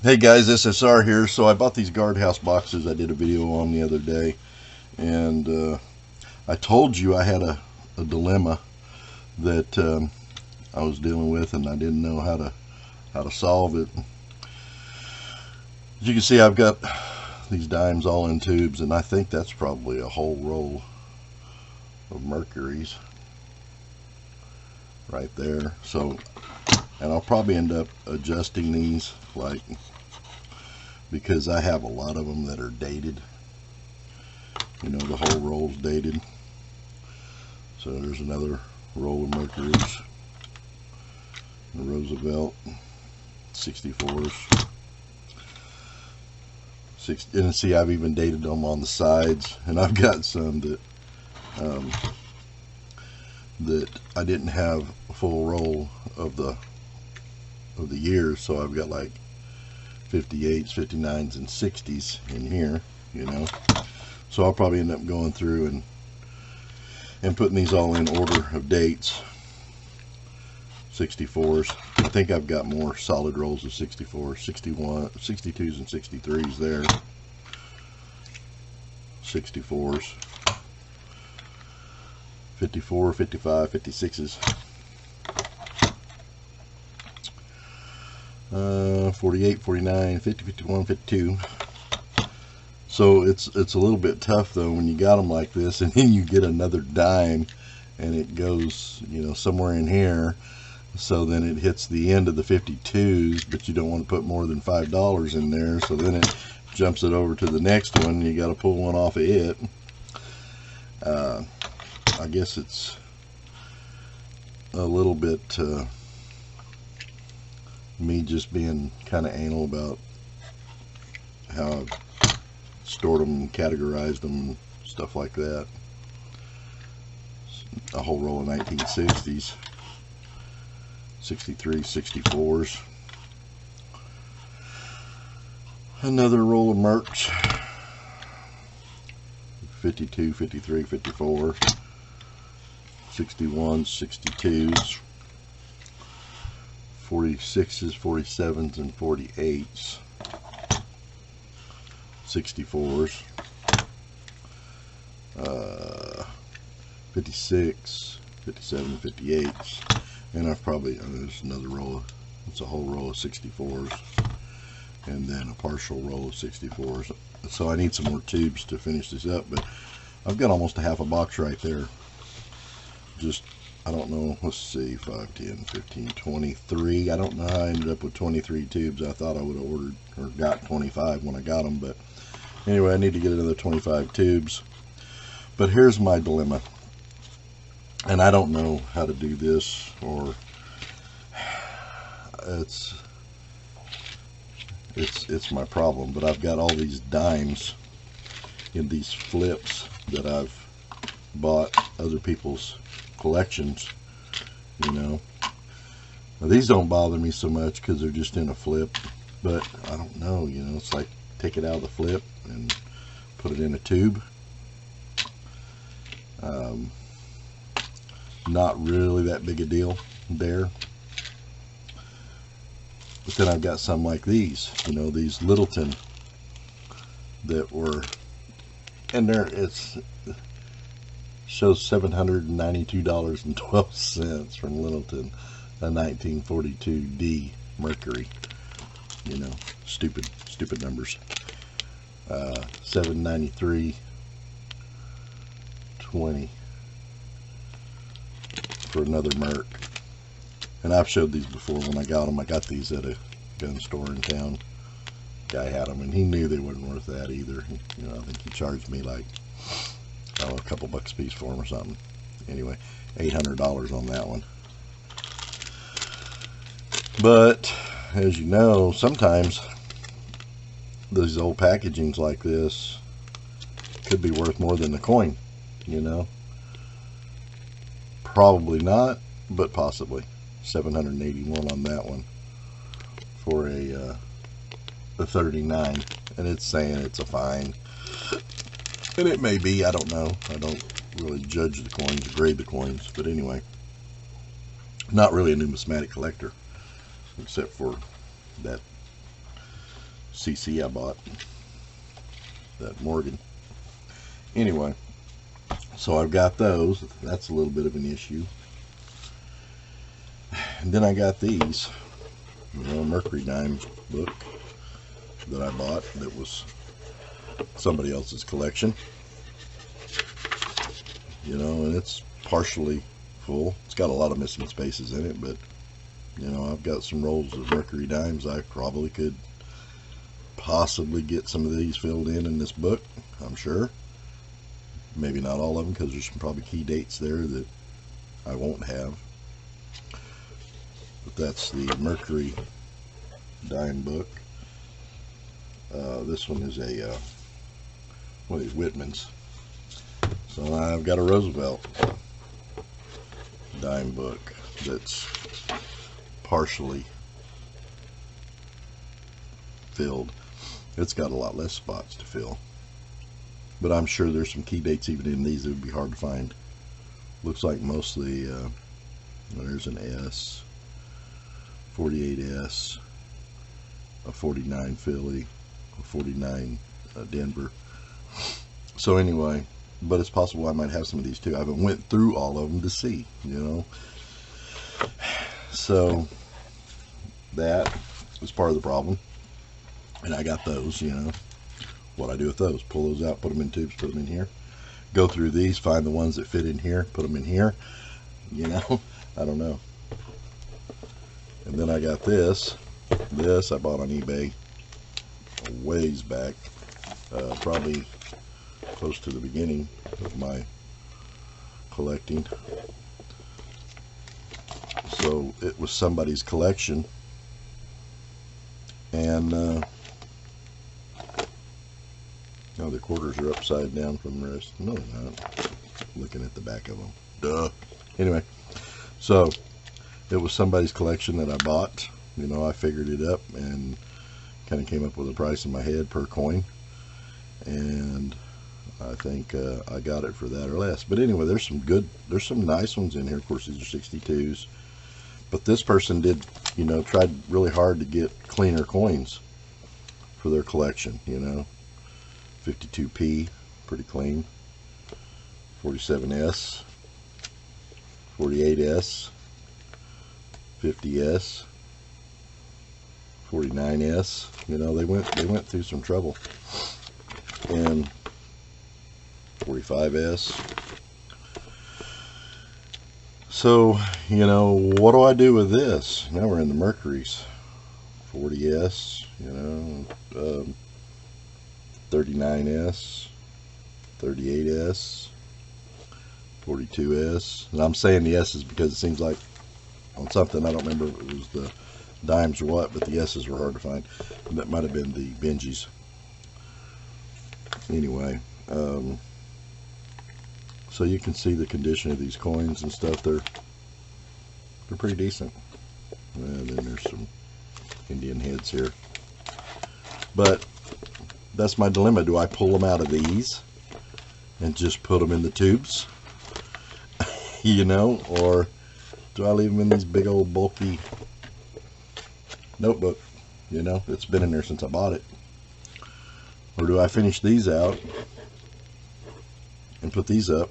Hey guys, SSR here. So I bought these Guardhouse boxes I did a video on the other day, and I told you I had a dilemma that I was dealing with, and I didn't know how to solve it. As you can see, I've got these dimes all in tubes, and I think that's probably a whole roll of mercuries right there. So, and I'll probably end up adjusting these, like, because I have a lot of them that are dated. You know, the whole roll's dated. So there's another roll of mercuries. The Roosevelt 64s. And see, I've even dated them on the sides, and I've got some that that I didn't have a full roll of the years, so I've got like 58s, 59s, and 60s in here, you know. So I'll probably end up going through and putting these all in order of dates. 64s. I think I've got more solid rolls of 64, 61, 62s, and 63s there. 64s. 54, 55, 56s. 48, 49, 50, 51, 52. So it's a little bit tough though when you got them like this, and then you get another dime and it goes, you know, somewhere in here. So then it hits the end of the 52s, but you don't want to put more than $5 in there. So then it jumps it over to the next one. You got to pull one off of it. I guess it's a little bit me just being kind of anal about how I've stored them and categorized them and stuff like that. A whole roll of 1960s, 63, 64s, another roll of Mercs, 52, 53, 54, 61s, 62s, 46s, 47s, and 48s, 64s, 56, 57, 58s, and I've probably, there's another roll, it's a whole roll of 64s, and then a partial roll of 64s. So I need some more tubes to finish this up, but I've got almost a half a box right there. Just, I don't know, let's see, 5, 10, 15, 23. I don't know how I ended up with 23 tubes. I thought I would have ordered or got 25 when I got them, but anyway, I need to get another 25 tubes. But here's my dilemma, and I don't know how to do this, or it's my problem. But I've got all these dimes in these flips that I've bought other people's collections, you know. Now, these don't bother me so much because they're just in a flip, but I don't know, you know, it's like take it out of the flip and put it in a tube. Not really that big a deal there. But then I've got some like these, you know, these Littleton that were, and there it's shows $792.12 from Littleton, a 1942D Mercury. You know, stupid numbers. 793.20 for another Merc. And I've showed these before when I got them. I got these at a gun store in town. Guy had them, and he knew they weren't worth that either. You know, I think he charged me like, oh, a couple bucks a piece for them or something. Anyway, $800 on that one. But as you know, sometimes these old packagings like this could be worth more than the coin, you know. Probably not, but possibly. 781 on that one for a 39, and it's saying it's a fine, and it may be, I don't know. I don't really judge the coins, grade the coins, but anyway, not really a numismatic collector, except for that CC I bought, that Morgan. Anyway, so I've got those. That's a little bit of an issue. And then I got these, you know, Mercury dime book that I bought that was somebody else's collection, you know, and it's partially full. It's got a lot of missing spaces in it, but you know, I've got some rolls of Mercury dimes. I probably could possibly get some of these filled in this book, I'm sure. Maybe not all of them, because there's some probably key dates there that I won't have. But that's the Mercury dime book. This one is a one of these Whitmans. So I've got a Roosevelt dime book that's partially filled. It's got a lot less spots to fill, but I'm sure there's some key dates even in these that would be hard to find. Looks like mostly there's an S, 48S, a 49 Philly, a 49 Denver. So anyway, but it's possible I might have some of these too. I haven't went through all of them to see, you know. So that is part of the problem. And I got those, you know. What I do with those, pull those out, put them in tubes, put them in here. Go through these, find the ones that fit in here, put them in here. You know, I don't know. And then I got this. This I bought on eBay a ways back. Probably close to the beginning of my collecting. So it was somebody's collection. And oh, the quarters are upside down from the rest. No, they're not. Looking at the back of them. Duh. Anyway, so it was somebody's collection that I bought. You know, I figured it up and kind of came up with a price in my head per coin. And I think I got it for that or less. But anyway, there's some nice ones in here. Of course, these are 62s. But this person did, you know, tried really hard to get cleaner coins for their collection, you know. 52P, pretty clean. 47S, 48S, 50S, 49S. You know, they went through some trouble. And 45S. So, you know, what do I do with this? Now we're in the Mercuries. 40S, you know, 39S, 38S, 42S. And I'm saying the S's because it seems like on something, I don't remember if it was the dimes or what, but the S's were hard to find. And that might have been the Benjis. Anyway, so you can see the condition of these coins and stuff. They're pretty decent. And then there's some Indian heads here. But that's my dilemma. Do I pull them out of these and just put them in the tubes? You know, or do I leave them in these big old bulky notebook? You know, it's been in there since I bought it. Or do I finish these out and put these up,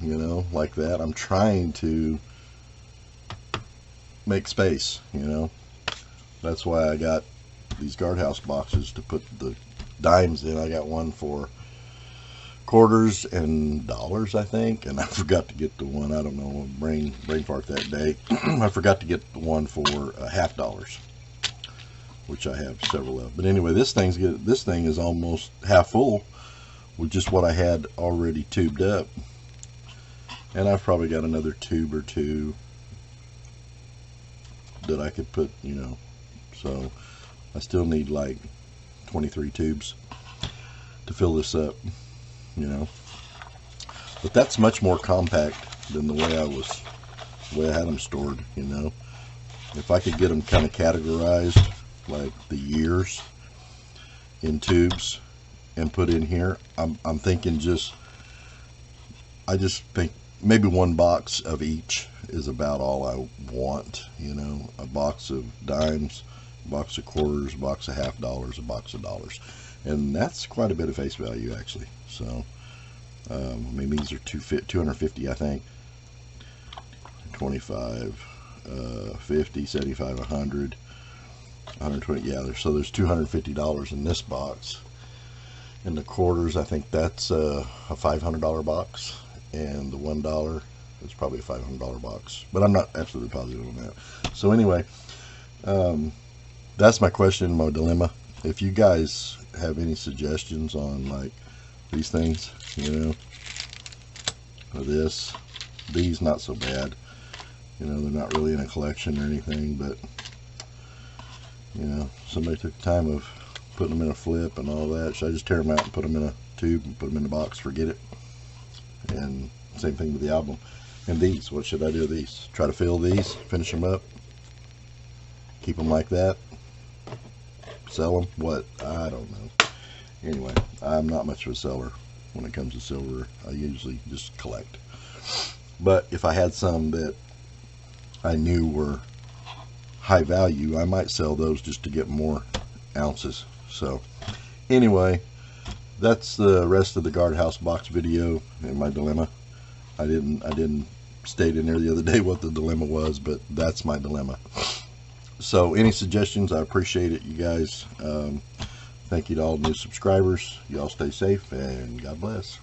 you know, like that? I'm trying to make space, you know. That's why I got these Guardhouse boxes to put the dimes in. I got one for quarters and dollars, I think, and I forgot to get the one, I don't know, brain fart that day. I forgot to get the one for $50, which I have several of. But anyway, this thing is almost half full with just what I had already tubed up, and I've probably got another tube or two that I could put, you know. So I still need like 23 tubes to fill this up, you know. But that's much more compact than the way I had them stored, you know. If I could get them kind of categorized, like the years in tubes and put in here, I'm thinking I just think maybe one box of each is about all I want, you know. A box of dimes, box of quarters, a box of $50, a box of dollars, and that's quite a bit of face value actually. So I mean, these are 250, I think. 25, 50, 75, 100, 120. Yeah, so there's $250 in this box. And the quarters, I think that's a $500 box, and the $1 is probably a $500 box, but I'm not absolutely positive on that. So anyway, that's my question, my dilemma. If you guys have any suggestions on like these things, you know, or these not so bad, you know, they're not really in a collection or anything, but you know, somebody took the time of putting them in a flip and all that. Should I just tear them out and put them in a tube and put them in the box, forget it? And same thing with the album. And these, what should I do with these? Try to fill these, finish them up, keep them like that, sell them? What? I don't know. Anyway, I'm not much of a seller when it comes to silver. I usually just collect. But if I had some that I knew were high value, I might sell those just to get more ounces. So anyway, that's the rest of the Guardhouse box video and my dilemma. I didn't state in there the other day what the dilemma was, but that's my dilemma. So any suggestions, I appreciate it, you guys. Thank you to all new subscribers. Y'all stay safe and God bless.